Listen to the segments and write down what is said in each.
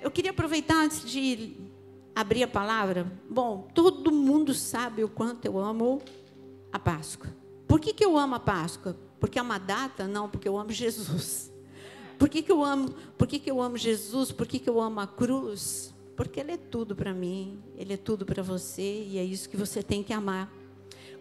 Eu queria aproveitar antes de abrir a palavra. Bom, todo mundo sabe o quanto eu amo a Páscoa. Por que eu amo a Páscoa? Porque é uma data? Não, porque eu amo Jesus. Por que eu amo Jesus? Por que eu amo a cruz? Porque Ele é tudo para mim, Ele é tudo para você, e é isso que você tem que amar.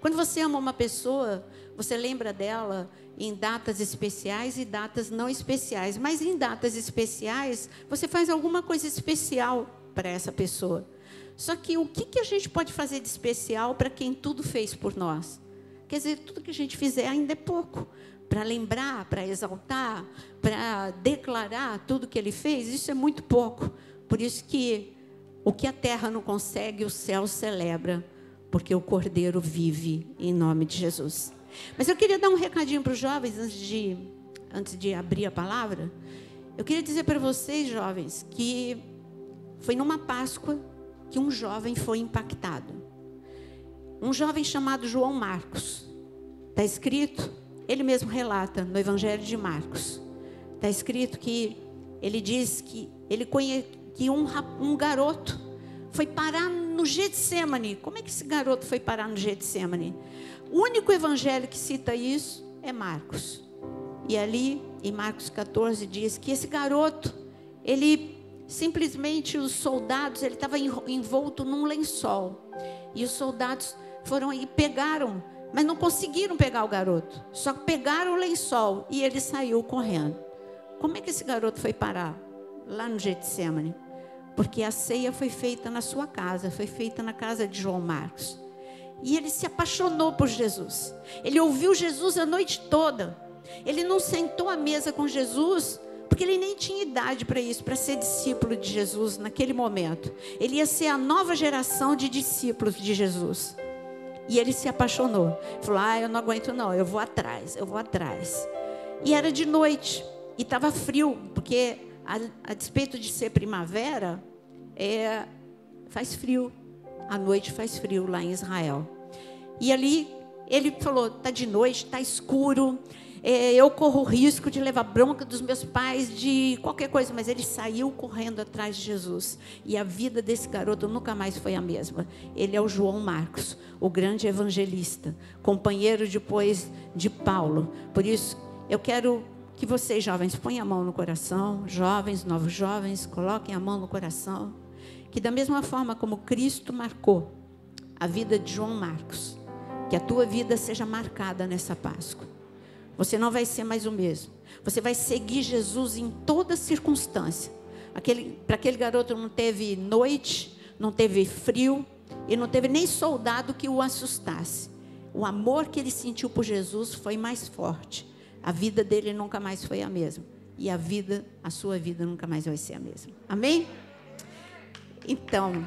Quando você ama uma pessoa, você lembra dela em datas especiais e datas não especiais. Mas em datas especiais, você faz alguma coisa especial para essa pessoa. Só que o que a gente pode fazer de especial para quem tudo fez por nós? Quer dizer, tudo que a gente fizer ainda é pouco. Para lembrar, para exaltar, para declarar tudo que Ele fez, isso é muito pouco. Por isso que o que a terra não consegue, o céu celebra. Porque o Cordeiro vive em nome de Jesus. Mas eu queria dar um recadinho para os jovens antes de abrir a palavra. Eu queria dizer para vocês, jovens, que foi numa Páscoa que um jovem foi impactado. Um jovem chamado João Marcos. Está escrito, ele mesmo relata no Evangelho de Marcos. Está escrito que ele diz que ele conhece que um garoto foi parar no Getsemane. Como é que esse garoto foi parar no Getsemane? O único evangelho que cita isso é Marcos. E ali, em Marcos 14, diz que esse garoto, ele simplesmente, os soldados, ele estava envolto num lençol. E os soldados foram e pegaram, mas não conseguiram pegar o garoto. Só pegaram o lençol e ele saiu correndo. Como é que esse garoto foi parar lá no Getsemane? Porque a ceia foi feita na sua casa, foi feita na casa de João Marcos. E ele se apaixonou por Jesus. Ele ouviu Jesus a noite toda. Ele não sentou à mesa com Jesus, porque ele nem tinha idade para isso, para ser discípulo de Jesus naquele momento. Ele ia ser a nova geração de discípulos de Jesus. E ele se apaixonou. Falou, eu não aguento não, eu vou atrás. E era de noite, e estava frio, porque a despeito de ser primavera, faz frio. À noite faz frio lá em Israel. E ali ele falou, está de noite, está escuro, eu corro o risco de levar bronca dos meus pais, de qualquer coisa. Mas ele saiu correndo atrás de Jesus. E a vida desse garoto nunca mais foi a mesma. Ele é o João Marcos, o grande evangelista, companheiro depois de Paulo. Por isso, eu quero que vocês, jovens, ponham a mão no coração. Jovens, novos jovens, coloquem a mão no coração. Que da mesma forma como Cristo marcou a vida de João Marcos, que a tua vida seja marcada nessa Páscoa. Você não vai ser mais o mesmo. Você vai seguir Jesus em toda circunstância. Para aquele garoto não teve noite, não teve frio, e não teve nem soldado que o assustasse. O amor que ele sentiu por Jesus foi mais forte. A vida dele nunca mais foi a mesma. E a sua vida nunca mais vai ser a mesma. Amém? Então,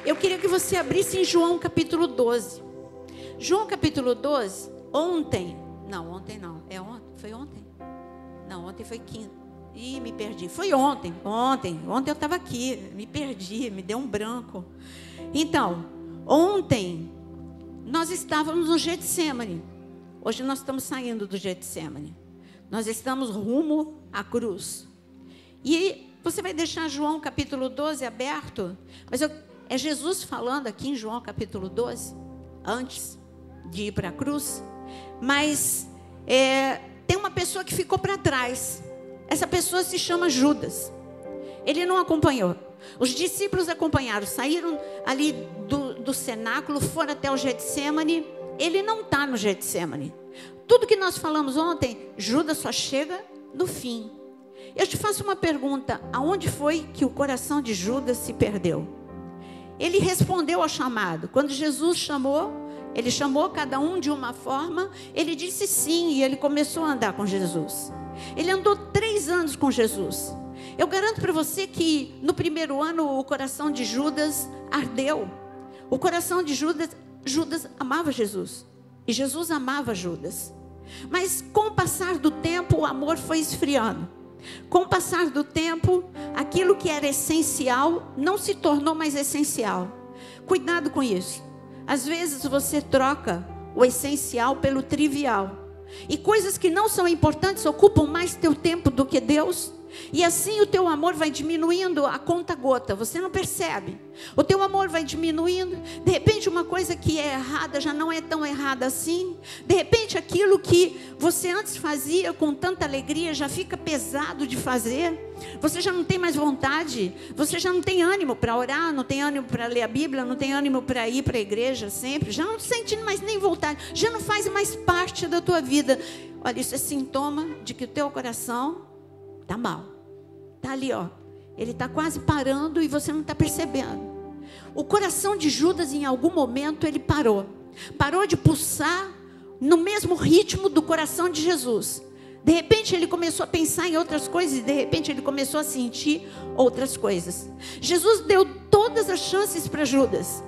eu queria que você abrisse em João capítulo 12. João capítulo 12, ontem não, foi ontem? Não, ontem foi quinta. Ih, me perdi. Foi ontem eu estava aqui, me perdi, me deu um branco. Então, ontem nós estávamos no Getsemane. Hoje nós estamos saindo do Getsemane. Nós estamos rumo à cruz. E você vai deixar João capítulo 12 aberto, mas é Jesus falando aqui em João capítulo 12, antes de ir para a cruz. Mas tem uma pessoa que ficou para trás. Essa pessoa se chama Judas. Ele não acompanhou. Os discípulos acompanharam, saíram ali do cenáculo, foram até o Getsemane. Ele não está no Getsemane. Tudo que nós falamos ontem, Judas só chega no fim. Eu te faço uma pergunta: aonde foi que o coração de Judas se perdeu? Ele respondeu ao chamado. Quando Jesus chamou, ele chamou cada um de uma forma. Ele disse sim, e ele começou a andar com Jesus. Ele andou 3 anos com Jesus. Eu garanto para você que no primeiro ano o coração de Judas ardeu. O coração de Judas amava Jesus. E Jesus amava Judas. Mas com o passar do tempo o amor foi esfriando. Com o passar do tempo, aquilo que era essencial não se tornou mais essencial. Cuidado com isso. Às vezes você troca o essencial pelo trivial. E coisas que não são importantes ocupam mais teu tempo do que Deus. E assim o teu amor vai diminuindo a conta gota, você não percebe. O teu amor vai diminuindo. De repente uma coisa que é errada já não é tão errada assim. De repente aquilo que você antes fazia com tanta alegria já fica pesado de fazer. Você já não tem mais vontade. Você já não tem ânimo para orar, não tem ânimo para ler a Bíblia, não tem ânimo para ir para a igreja sempre. Já não sente mais nem vontade, já não faz mais parte da tua vida. Olha, isso é sintoma de que o teu coração está mal. Está ali, ó. Ele está quase parando e você não está percebendo. O coração de Judas, em algum momento, ele parou. Parou de pulsar no mesmo ritmo do coração de Jesus. De repente, ele começou a pensar em outras coisas. E de repente, ele começou a sentir outras coisas. Jesus deu todas as chances para Judas.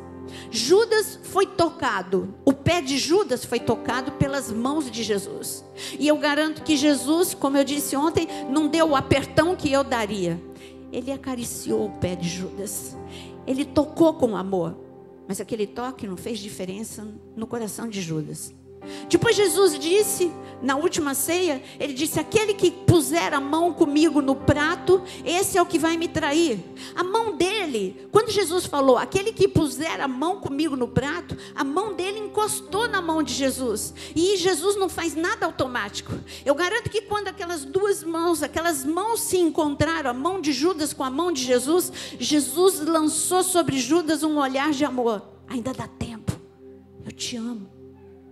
Judas foi tocado, o pé de Judas foi tocado pelas mãos de Jesus. E eu garanto que Jesus, como eu disse ontem, não deu o apertão que eu daria. Ele acariciou o pé de Judas. Ele tocou com amor. Mas aquele toque não fez diferença no coração de Judas. Depois Jesus disse, na última ceia, ele disse: aquele que puser a mão comigo no prato, esse é o que vai me trair. A mão dele, quando Jesus falou, aquele que puser a mão comigo no prato, a mão dele encostou na mão de Jesus. E Jesus não faz nada automático. Eu garanto que quando aquelas mãos se encontraram, a mão de Judas com a mão de Jesus, Jesus lançou sobre Judas um olhar de amor. Ainda dá tempo, eu te amo.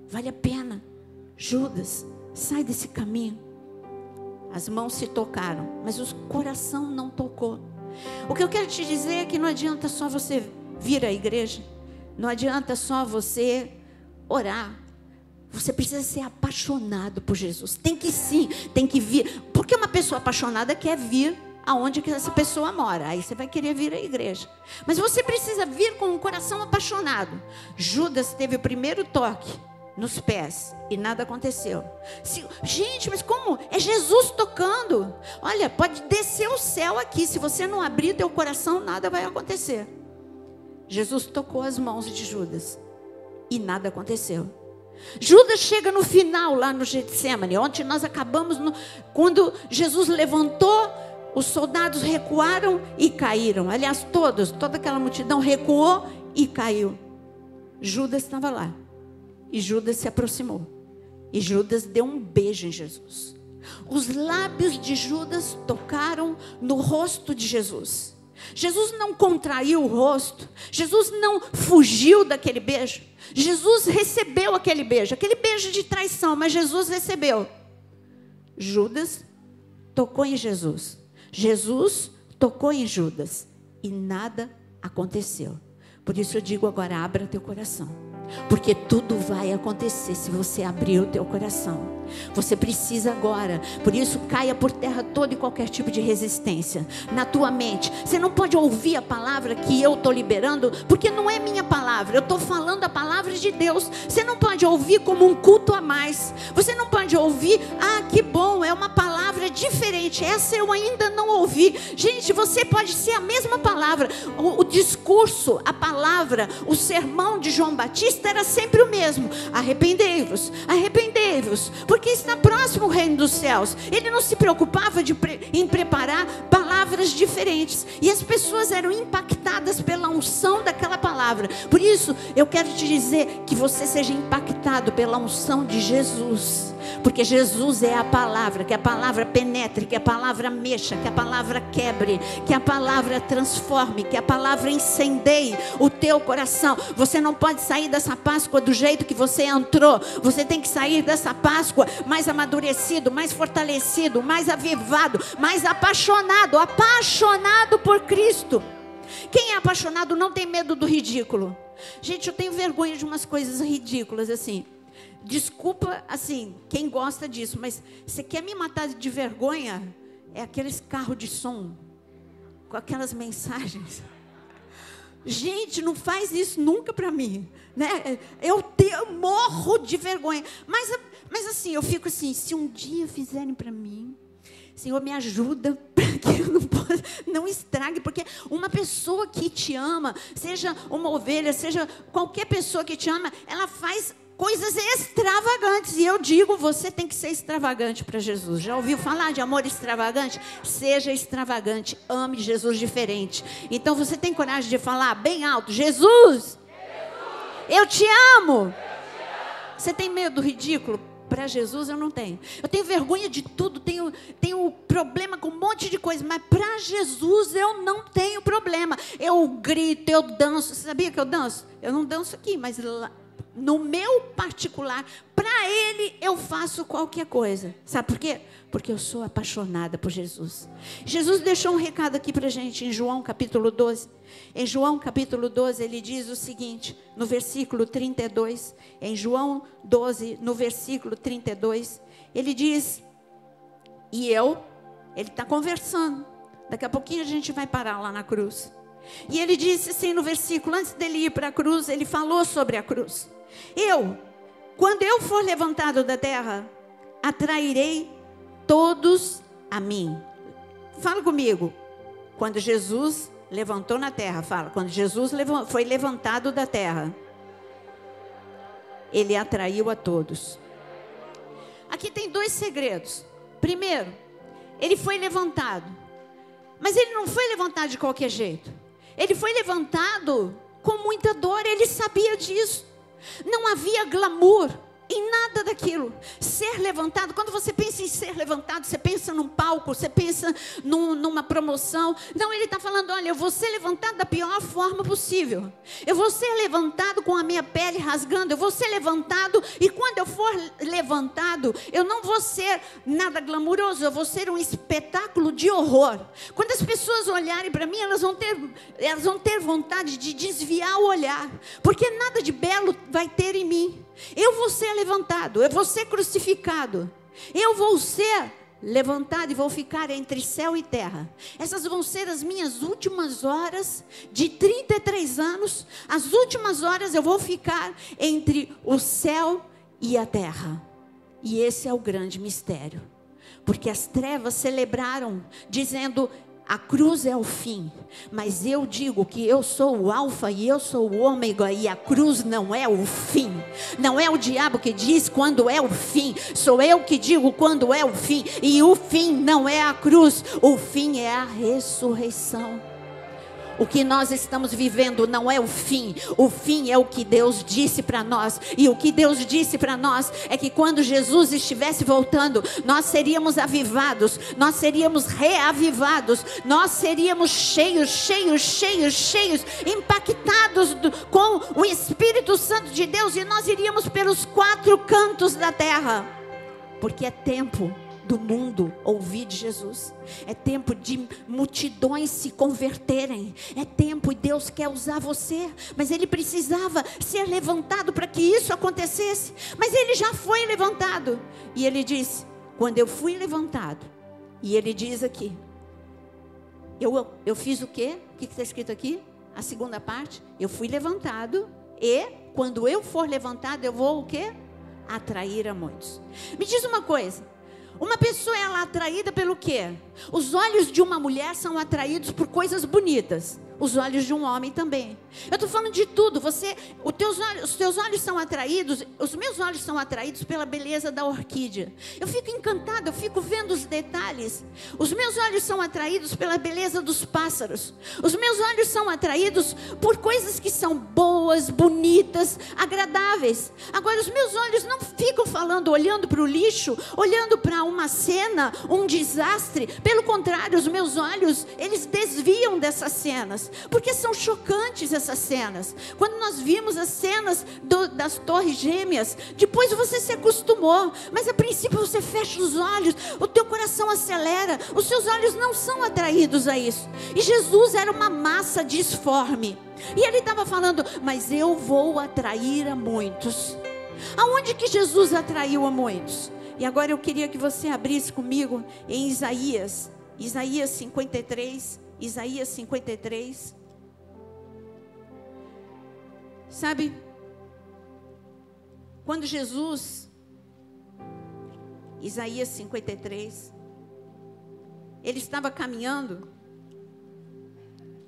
Vale a pena. Judas, sai desse caminho. As mãos se tocaram, mas o coração não tocou. O que eu quero te dizer é que não adianta só você vir à igreja. Não adianta só você orar. Você precisa ser apaixonado por Jesus. Tem que vir. Porque uma pessoa apaixonada quer vir aonde que essa pessoa mora. Aí você vai querer vir à igreja. Mas você precisa vir com um coração apaixonado. Judas teve o primeiro toque nos pés e nada aconteceu. Gente, mas como? É Jesus tocando. Olha, pode descer o céu aqui. Se você não abrir teu coração, nada vai acontecer. Jesus tocou as mãos de Judas e nada aconteceu. Judas chega no final lá no Getsemane, onde nós acabamos quando Jesus levantou, os soldados recuaram e caíram. Aliás, toda aquela multidão recuou e caiu. Judas estava lá. E Judas se aproximou. E Judas deu um beijo em Jesus. Os lábios de Judas tocaram no rosto de Jesus. Jesus não contraiu o rosto. Jesus não fugiu daquele beijo. Jesus recebeu aquele beijo de traição, mas Jesus recebeu. Judas tocou em Jesus. Jesus tocou em Judas. E nada aconteceu. Por isso eu digo agora, abra teu coração. Porque tudo vai acontecer se você abrir o teu coração. Você precisa agora. Por isso caia por terra todo e qualquer tipo de resistência na tua mente. Você não pode ouvir a palavra que eu estou liberando, porque não é minha palavra. Eu estou falando a palavra de Deus. Você não pode ouvir como um culto a mais. Você não pode ouvir, que bom, é uma palavra diferente. Essa eu ainda não ouvi. Gente, você pode ser a mesma palavra. O discurso, a palavra, o sermão de João Batista era sempre o mesmo. Arrependei-vos, arrependei-vos, porque está próximo o reino dos céus. Ele não se preocupava em preparar palavras diferentes. E as pessoas eram impactadas pela unção daquela palavra. Por isso, eu quero te dizer que você seja impactado pela unção de Jesus. Porque Jesus é a palavra, que a palavra penetre, que a palavra mexa, que a palavra quebre, que a palavra transforme, que a palavra incendeie o teu coração. Você não pode sair dessa Páscoa do jeito que você entrou. Você tem que sair dessa Páscoa mais amadurecido, mais fortalecido, mais avivado, mais apaixonado por Cristo. Quem é apaixonado não tem medo do ridículo. Gente, eu tenho vergonha de umas coisas ridículas assim. Desculpa, assim, quem gosta disso, mas você quer me matar de vergonha? É aqueles carros de som, com aquelas mensagens. Gente, não faz isso nunca para mim, né? Eu morro de vergonha. Mas assim, eu fico assim, se um dia fizerem para mim, Senhor, me ajuda para que eu não estrague, porque uma pessoa que te ama, seja uma ovelha, seja qualquer pessoa que te ama, ela faz coisas extravagantes. E eu digo, você tem que ser extravagante para Jesus. Já ouviu falar de amor extravagante? Seja extravagante, ame Jesus diferente. Então você tem coragem de falar bem alto: Jesus, eu te amo. Você tem medo do ridículo? Para Jesus eu não tenho. Eu tenho vergonha de tudo, tenho problema com um monte de coisa, mas para Jesus eu não tenho problema. Eu grito, eu danço. Você sabia que eu danço? Eu não danço aqui, mas lá, no meu particular, para Ele eu faço qualquer coisa. Sabe por quê? Porque eu sou apaixonada por Jesus. Jesus deixou um recado aqui para a gente em João capítulo 12. Em João capítulo 12 ele diz o seguinte, no versículo 32. Em João 12, no versículo 32, ele diz, ele está conversando. Daqui a pouquinho a gente vai parar lá na cruz. E ele disse assim no versículo, antes dele ir para a cruz, ele falou sobre a cruz. Quando eu for levantado da terra, atrairei todos a mim. Fala comigo. Quando Jesus levantou na terra, fala. Quando Jesus foi levantado da terra, ele atraiu a todos. Aqui tem dois segredos. Primeiro, ele foi levantado. Mas ele não foi levantado de qualquer jeito. Ele foi levantado com muita dor, ele sabia disso. Não havia glamour em nada daquilo. Ser levantado, quando você pensa em ser levantado, você pensa num palco, você pensa numa promoção. Não, ele está falando, olha, eu vou ser levantado da pior forma possível. Eu vou ser levantado com a minha pele rasgando. Eu vou ser levantado, e quando eu for levantado, eu não vou ser nada glamuroso, eu vou ser um espetáculo de horror. Quando as pessoas olharem para mim, elas vão ter vontade de desviar o olhar, porque nada de belo vai ter em mim. Eu vou ser levantado, eu vou ser crucificado, eu vou ser levantado e vou ficar entre céu e terra. Essas vão ser as minhas últimas horas de 33 anos. As últimas horas eu vou ficar entre o céu e a terra. E esse é o grande mistério, porque as trevas celebraram dizendo: a cruz é o fim, mas eu digo que eu sou o alfa e eu sou o ômega, e a cruz não é o fim. Não é o diabo que diz quando é o fim, sou eu que digo quando é o fim. E o fim não é a cruz, o fim é a ressurreição. O que nós estamos vivendo não é o fim é o que Deus disse para nós. E o que Deus disse para nós é que quando Jesus estivesse voltando, nós seríamos avivados, nós seríamos reavivados, nós seríamos cheios, impactados com o Espírito Santo de Deus, e nós iríamos pelos 4 cantos da terra, porque é tempo do mundo ouvir de Jesus, é tempo de multidões se converterem, é tempo, e Deus quer usar você, mas Ele precisava ser levantado para que isso acontecesse, mas Ele já foi levantado, e Ele disse, quando eu fui levantado, e Ele diz aqui, eu fiz o quê? O que está escrito aqui? A segunda parte, eu fui levantado, e quando eu for levantado, eu vou o quê? Atrair a muitos. Me diz uma coisa, uma pessoa, ela é atraída pelo quê? Os olhos de uma mulher são atraídos por coisas bonitas. Os olhos de um homem também. Eu estou falando de tudo. Os teus olhos são atraídos, os meus olhos são atraídos pela beleza da orquídea. Eu fico encantada, eu fico vendo os detalhes. Os meus olhos são atraídos pela beleza dos pássaros. Os meus olhos são atraídos por coisas que são boas, bonitas, agradáveis. Agora, os meus olhos não ficam olhando para o lixo, olhando para uma cena, um desastre. Pelo contrário, os meus olhos, eles desviam dessas cenas, porque são chocantes essas cenas. Quando nós vimos as cenas das torres gêmeas, depois você se acostumou, mas a princípio você fecha os olhos, o teu coração acelera, os seus olhos não são atraídos a isso. E Jesus era uma massa disforme, e Ele estava falando, mas eu vou atrair a muitos. Aonde que Jesus atraiu a muitos? E agora eu queria que você abrisse comigo em Isaías 53. Isaías 53. Sabe, quando Jesus, Isaías 53, ele estava caminhando,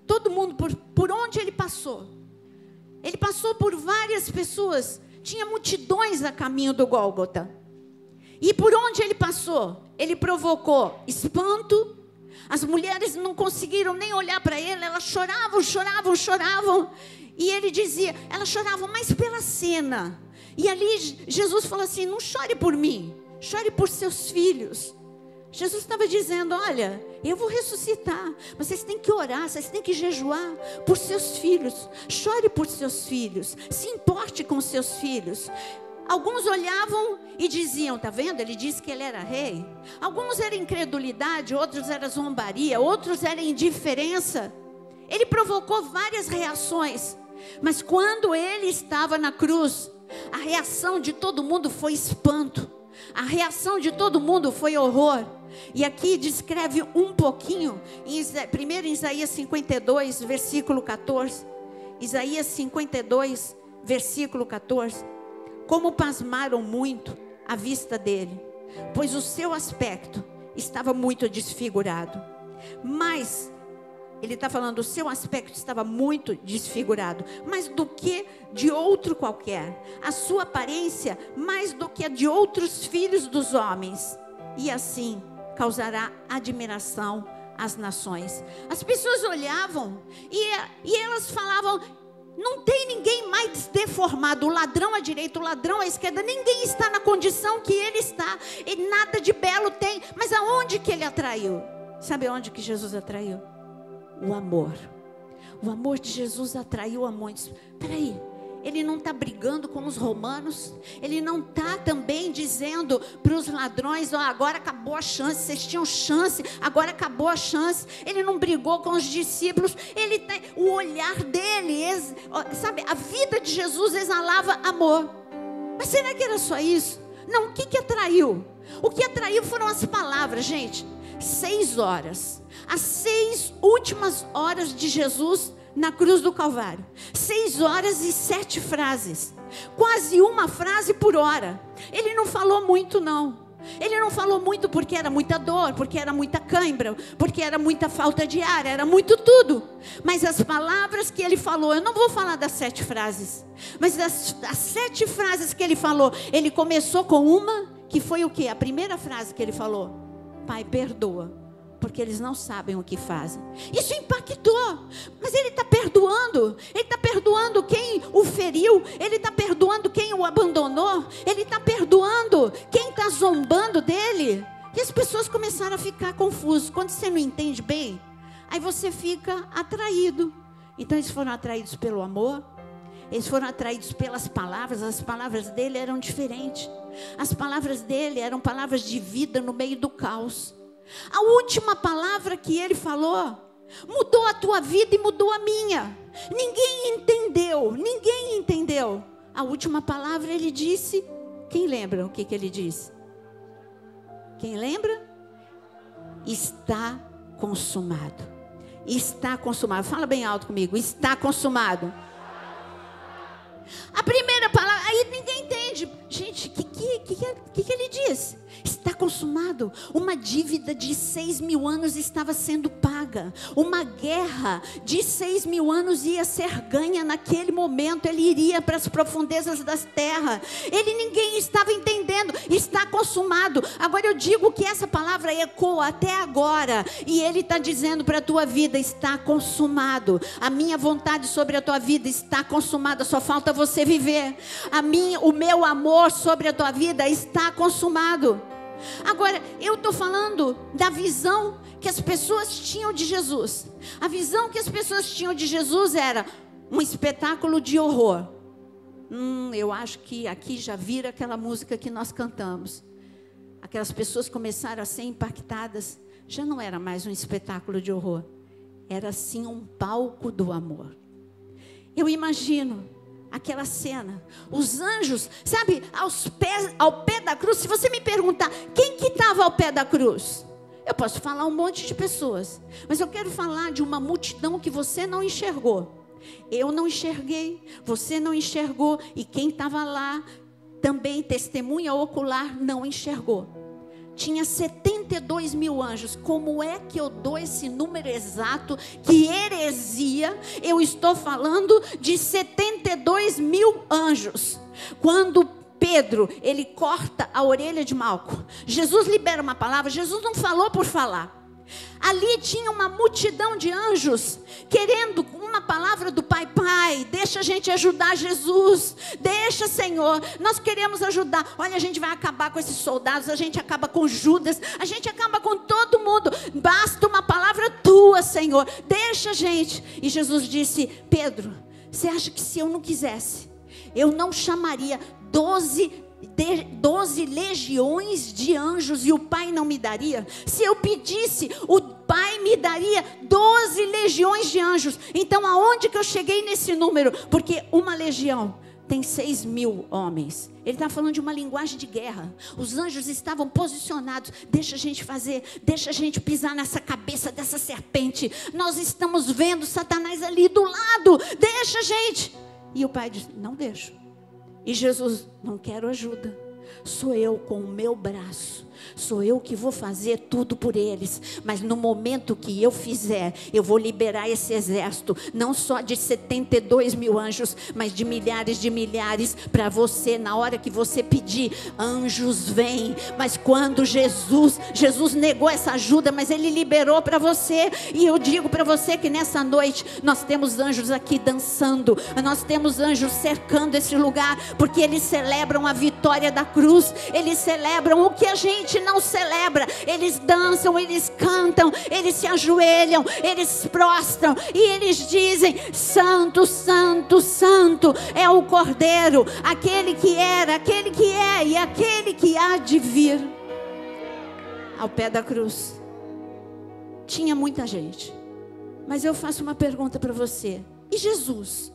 todo mundo, por onde ele passou por várias pessoas tinha multidões a caminho do Gólgota. E por onde ele passou? Ele provocou espanto. As mulheres não conseguiram nem olhar para ele, elas choravam. E ele dizia, elas choravam mais pela cena. E ali Jesus falou assim, não chore por mim, chore por seus filhos. Jesus estava dizendo, olha, eu vou ressuscitar, mas vocês têm que orar, vocês têm que jejuar por seus filhos. Chore por seus filhos, se importe com seus filhos. Alguns olhavam e diziam, tá vendo? Ele disse que ele era rei. Alguns era incredulidade, outros era zombaria, outros era indiferença. Ele provocou várias reações. Mas quando ele estava na cruz, a reação de todo mundo foi espanto. A reação de todo mundo foi horror. E aqui descreve um pouquinho, primeiro em Isaías 52, versículo 14. Isaías 52, versículo 14. Como pasmaram muito à vista dele, pois o seu aspecto estava muito desfigurado. Mas, ele está falando, o seu aspecto estava muito desfigurado, mais do que de outro qualquer. A sua aparência, mais do que a de outros filhos dos homens. E assim, causará admiração às nações. As pessoas olhavam e elas falavam, não tem ninguém mais deformado, o ladrão à direita, o ladrão à esquerda, ninguém está na condição que ele está, e nada de belo tem, mas aonde que ele atraiu? Sabe aonde que Jesus atraiu? O amor de Jesus atraiu a muitos. Peraí, ele não está brigando com os romanos, ele não está também dizendo para os ladrões, agora acabou a chance, vocês tinham chance, agora acabou a chance. Ele não brigou com os discípulos, o olhar dele, sabe, a vida de Jesus exalava amor. Mas será que era só isso? Não, o que atraiu? O que atraiu foram as palavras, gente. 6 horas, as 6 últimas horas de Jesus na cruz do Calvário, 6 horas e 7 frases, quase uma frase por hora. Ele não falou muito não, ele não falou muito porque era muita dor, porque era muita cãibra, porque era muita falta de ar, era muito tudo. Mas as palavras que ele falou, eu não vou falar das 7 frases, mas as 7 frases que ele falou, ele começou com uma, que foi o quê? A primeira frase que ele falou: Pai, perdoa, porque eles não sabem o que fazem. Isso impactou, mas ele está perdoando quem o feriu, ele está perdoando quem o abandonou, ele está perdoando quem está zombando dele. E as pessoas começaram a ficar confusas. Quando você não entende bem, aí você fica atraído. Então eles foram atraídos pelo amor, eles foram atraídos pelas palavras. As palavras dele eram diferentes, as palavras dele eram palavras de vida no meio do caos. A última palavra que ele falou mudou a tua vida e mudou a minha. Ninguém entendeu. A última palavra ele disse, quem lembra o que ele disse? Quem lembra? Está consumado. Está consumado. Fala bem alto comigo. Está consumado. A primeira palavra, aí ninguém entende. Gente, o que ele diz? Está consumado. Uma dívida de 6.000 anos estava sendo paga. Uma guerra de 6.000 anos ia ser ganha naquele momento. Ele iria para as profundezas das terras. Ninguém estava entendendo. Está consumado. Agora eu digo que essa palavra ecoa até agora. E ele está dizendo para a tua vida: está consumado. A minha vontade sobre a tua vida está consumada. Só falta você viver. O meu amor sobre a tua vida está consumado. Agora, eu estou falando da visão que as pessoas tinham de Jesus. A visão que as pessoas tinham de Jesus era um espetáculo de horror. Eu acho que aqui já vira aquela música que nós cantamos. Aquelas pessoas começaram a ser impactadas. Já não era mais um espetáculo de horror. Era sim um palco do amor. Eu imagino aquela cena, os anjos, sabe, ao pé da cruz. Se você me perguntar quem que estava ao pé da cruz, eu posso falar um monte de pessoas, mas eu quero falar de uma multidão que você não enxergou. Eu não enxerguei, você não enxergou, e quem estava lá também, testemunha ocular, não enxergou. Tinha 70 72 mil anjos. Como é que eu dou esse número exato? Que heresia! Eu estou falando de 72 mil anjos. Quando Pedro, ele corta a orelha de Malco, Jesus libera uma palavra. Jesus não falou por falar. Ali tinha uma multidão de anjos querendo uma palavra do Pai. Pai, deixa a gente ajudar Jesus. Deixa, Senhor, nós queremos ajudar. Olha, a gente vai acabar com esses soldados, a gente acaba com Judas, a gente acaba com todo mundo. Basta uma palavra tua, Senhor. Deixa a gente. E Jesus disse: Pedro, você acha que se eu não quisesse, eu não chamaria 12 legiões de anjos e o Pai não me daria? Se eu pedisse, o Pai me daria 12 legiões de anjos. Então aonde que eu cheguei nesse número? Porque uma legião tem 6 mil homens. Ele está falando de uma linguagem de guerra. Os anjos estavam posicionados. Deixa a gente fazer, deixa a gente pisar nessa cabeça dessa serpente. Nós estamos vendo Satanás ali do lado. Deixa a gente. E o Pai diz: não deixo. E Jesus: não quero ajuda, sou eu com o meu braço, sou eu que vou fazer tudo por eles. Mas no momento que eu fizer, eu vou liberar esse exército, não só de 72 mil anjos, mas de milhares, para você. Na hora que você pedir, anjos vêm. Mas quando Jesus negou essa ajuda, mas Ele liberou para você. E eu digo para você que nessa noite, nós temos anjos aqui dançando, nós temos anjos cercando esse lugar, porque eles celebram a vitória da cruz, eles celebram o que a gente não celebra. Eles dançam, eles cantam, eles se ajoelham, eles se prostram e eles dizem: Santo, Santo, Santo é o Cordeiro, aquele que era, aquele que é e aquele que há de vir. Ao pé da cruz tinha muita gente, mas eu faço uma pergunta para você: e Jesus?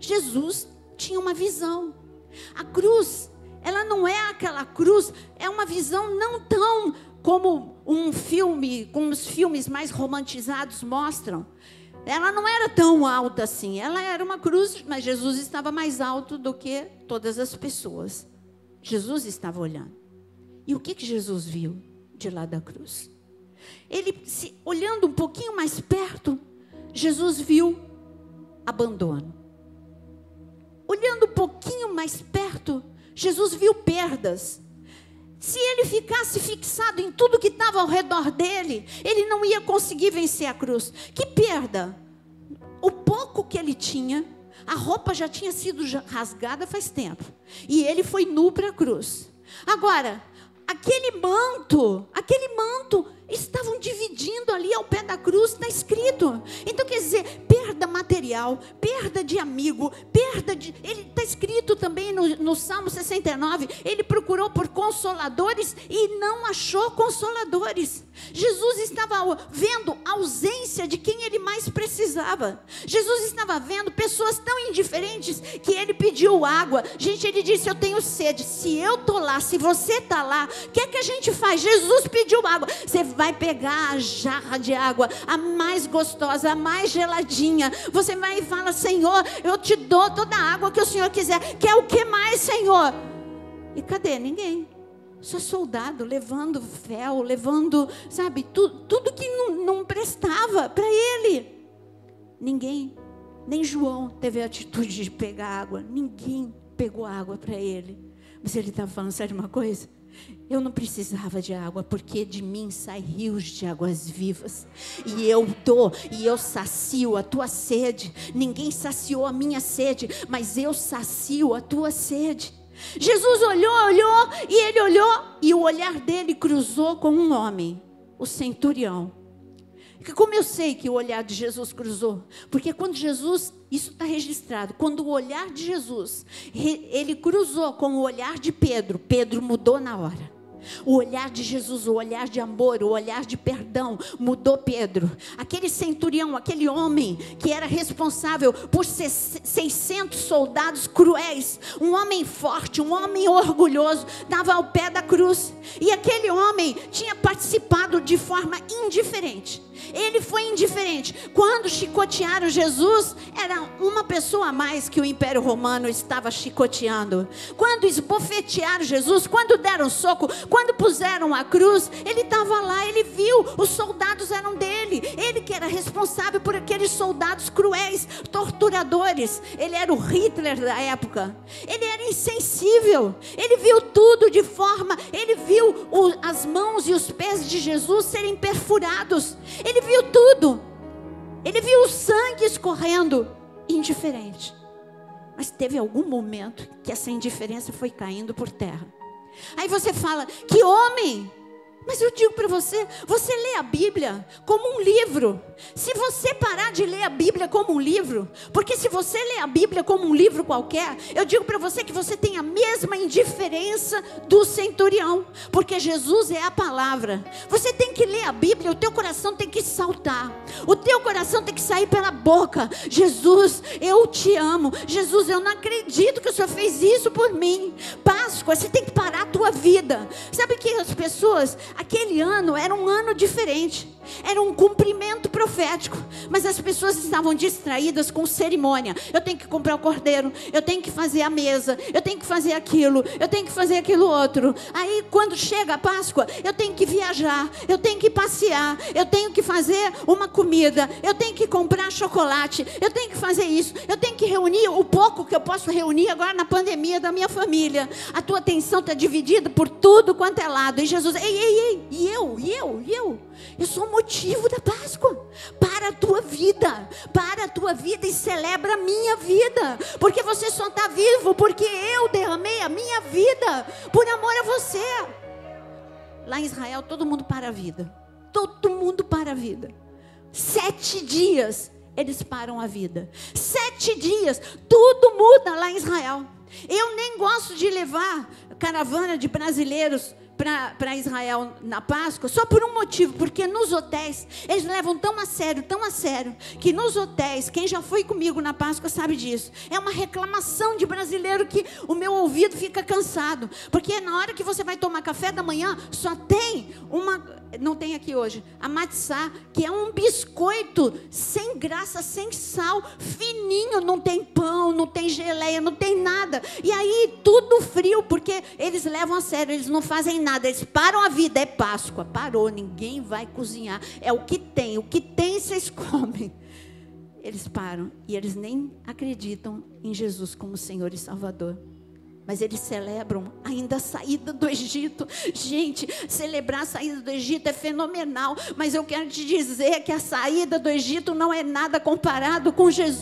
Jesus tinha uma visão. A cruz, ela não é aquela cruz, é uma visão não tão como um filme, como os filmes mais romantizados mostram. Ela não era tão alta assim, ela era uma cruz, mas Jesus estava mais alto do que todas as pessoas. Jesus estava olhando. E o que Jesus viu de lá da cruz? Olhando um pouquinho mais perto, Jesus viu abandono. Olhando um pouquinho mais perto, Jesus viu perdas. Se ele ficasse fixado em tudo que estava ao redor dele, ele não ia conseguir vencer a cruz. Que perda! O pouco que ele tinha, a roupa já tinha sido rasgada faz tempo, e ele foi nu para a cruz. Agora, aquele manto, estavam dividindo ali ao pé da cruz, está escrito. Então quer dizer, perda material, perda de amigo, ele está escrito também no Salmo 69, ele procurou por consoladores e não achou consoladores. Jesus estava vendo a ausência de quem ele mais precisava. Jesus estava vendo pessoas tão indiferentes que ele pediu água. Gente, ele disse: eu tenho sede. Se eu estou lá, se você está lá, o que é que a gente faz? Jesus pediu água. Você vai pegar a jarra de água, a mais gostosa, a mais geladinha. Você vai e fala: Senhor, eu te dou toda a água que o Senhor quiser. Quer o que mais, Senhor? E cadê? Ninguém. Só soldado levando fel, levando, sabe, tudo que não prestava para ele. Ninguém, nem João teve a atitude de pegar água. Ninguém pegou água para ele. Mas ele estava falando: sabe uma coisa? Eu não precisava de água, porque de mim saem rios de águas vivas. E eu dou, e eu sacio a tua sede. Ninguém saciou a minha sede, mas eu sacio a tua sede. Jesus olhou, e ele olhou, e o olhar dele cruzou com um homem, o centurião. Como eu sei que o olhar de Jesus cruzou? Porque quando Jesus, isso está registrado, quando o olhar de Jesus, ele cruzou com o olhar de Pedro, Pedro mudou na hora. O olhar de Jesus, o olhar de amor, o olhar de perdão, mudou Pedro. Aquele centurião, aquele homem que era responsável por 600 soldados cruéis, um homem forte, um homem orgulhoso, estava ao pé da cruz. E aquele homem tinha participado de forma indiferente. Ele foi indiferente. Quando chicotearam Jesus, era uma pessoa a mais que o Império Romano estava chicoteando. Quando esbofetearam Jesus, quando deram soco, quando puseram a cruz, ele estava lá, ele viu, os soldados eram dele. Ele que era responsável por aqueles soldados cruéis, torturadores. Ele era o Hitler da época. Ele era insensível. Ele viu tudo de forma, ele viu as mãos e os pés de Jesus serem perfurados. Ele viu tudo. Ele viu o sangue escorrendo, indiferente. Mas teve algum momento que essa indiferença foi caindo por terra. Aí você fala, que homem! Mas eu digo para você, você lê a Bíblia como um livro. Se você parar de ler a Bíblia como um livro, porque se você lê a Bíblia como um livro qualquer, eu digo para você que você tem a mesma indiferença do centurião, porque Jesus é a palavra. Você tem que ler a Bíblia, o teu coração tem que saltar, o teu coração tem que sair pela boca. Jesus, eu te amo. Jesus, eu não acredito que o Senhor fez isso por mim. Páscoa, você tem que parar a tua vida. Sabe que as pessoas, aquele ano era um ano diferente, era um cumprimento profético, mas as pessoas estavam distraídas com cerimônia. Eu tenho que comprar o cordeiro, eu tenho que fazer a mesa, eu tenho que fazer aquilo, eu tenho que fazer aquilo outro. Aí quando chega a Páscoa, eu tenho que viajar, eu tenho que passear, eu tenho que fazer uma comida, eu tenho que comprar chocolate, eu tenho que fazer isso, eu tenho que reunir o pouco que eu posso reunir agora na pandemia da minha família. A tua atenção está dividida por tudo quanto é lado. E Jesus, ei, e eu sou o motivo da Páscoa. Para a tua vida e celebra a minha vida, porque você só está vivo porque eu derramei a minha vida por amor a você. Lá em Israel todo mundo para a vida, 7 dias eles param a vida, 7 dias, tudo muda lá em Israel. Eu nem gosto de levar caravana de brasileiros para Israel na Páscoa, só por um motivo, porque nos hotéis, eles levam tão a sério, que nos hotéis, quem já foi comigo na Páscoa sabe disso, é uma reclamação de brasileiro que o meu ouvido fica cansado, porque na hora que você vai tomar café da manhã, só tem não tem aqui hoje, a matzá, que é um biscoito sem graça, sem sal, fininho, não tem pão, não tem geleia, não tem nada, e aí tudo frio, porque eles levam a sério, eles não fazem nada, eles param a vida. É Páscoa, parou, ninguém vai cozinhar, é o que tem vocês comem. Eles param e eles nem acreditam em Jesus como Senhor e Salvador, mas eles celebram ainda a saída do Egito. Gente, celebrar a saída do Egito é fenomenal, mas eu quero te dizer que a saída do Egito não é nada comparado com Jesus.